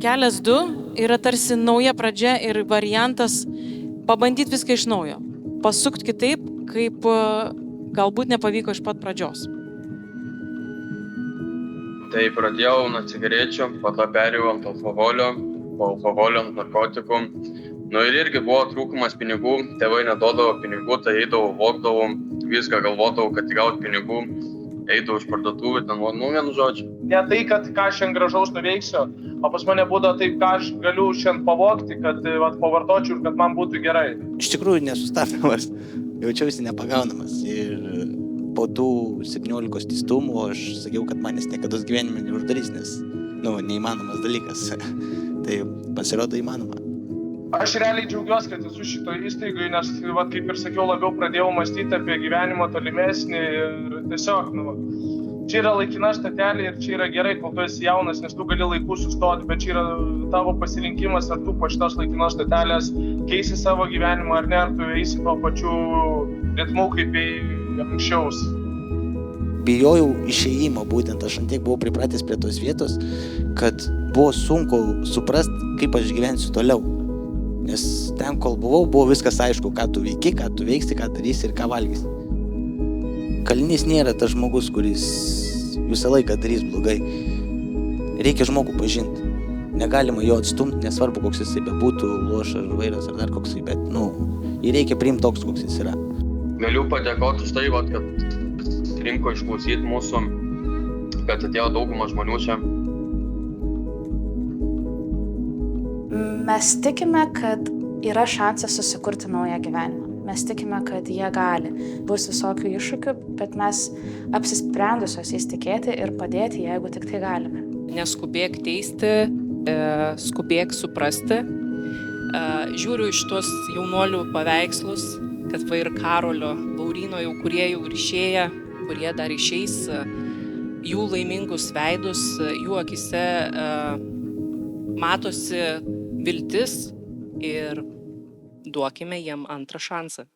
Kelias 2 yra tarsi nauja pradžia ir variantas pabandyti viską iš naujo. Pasukti kitaip, kaip galbūt nepavyko iš pat pradžios. Tai pradėjau nuo cigarečių, po to perėjau ant alkoholio, po alkoholio ant narkotikų. Ir irgi buvo trūkumas pinigų, tėvai neduodavo pinigų, tai eidavau, vogdavau, viską galvodavau, kad gauti pinigų, eidavau iš parduotuvų, vienu žodžiu. Ne tai, kad ką šiandien gražaus nuveiksiu, o pas mane būdavo taip, ką aš galiu šiandien pavogti, kad pavartočiau ir kad man būtų gerai. Iš tikrųjų nesustabdamas, jaučiausi nepagaunamas ir po tų 17 teistumų aš sakiau, kad manęs niekados gyvenime neuždarys, nes neįmanomas dalykas. Tai pasirodo įmanoma. Aš realiai džiaugiuosi, kad esu šitoje įstaigoje, nes, kaip ir sakiau, labiau pradėjau mąstyti apie gyvenimą tolimesnį ir tiesiog, čia yra laikina statelė ir čia yra gerai, kol tu esi jaunas, nes tu gali laiku sustoti, bet čia yra tavo pasirinkimas, ar tu po šitos laikinos statelės keisi savo gyvenimą ar ne, ar tu eisi tuo pačiu ritmu kaip anksčiau. Bijojau išėjimo būtent, aš antiek buvau pripratęs prie tos vietos, kad buvo sunku suprasti, kaip aš gyvensiu toliau. Nes ten, kol buvau, buvo viskas aišku, ką tu veiki, ką tu veiksi, ką darysi ir ką valgysi. Kalinys nėra tas žmogus, kuris visą laiką darys blogai. Reikia žmogų pažinti. Negalima jo atstumti, nesvarbu, koks jisai bebūtų, lošas, vairas ar dar koksai, bet, jį reikia priimti toks, koks jis yra. Galiu padėkoti už tai, kad rinko išklausyti mūsų, kad atėjo dauguma žmonių čia. Mes tikime, kad yra šansas susikurti naują gyvenimą. Mes tikime, kad jie gali. Bus visokių iššūkių, bet mes apsisprendusios jais tikėti ir padėti, jeigu tik tai galime. Neskubėk teisti, skubėk suprasti. Žiūriu iš tuos jaunuolių paveikslus, kad va ir Karolio, Lauryno jau kurie jau ir išėję, kurie dar išeis, jų laimingus veidus, jų akise matosi viltis ir duokime jiem antrą šansą.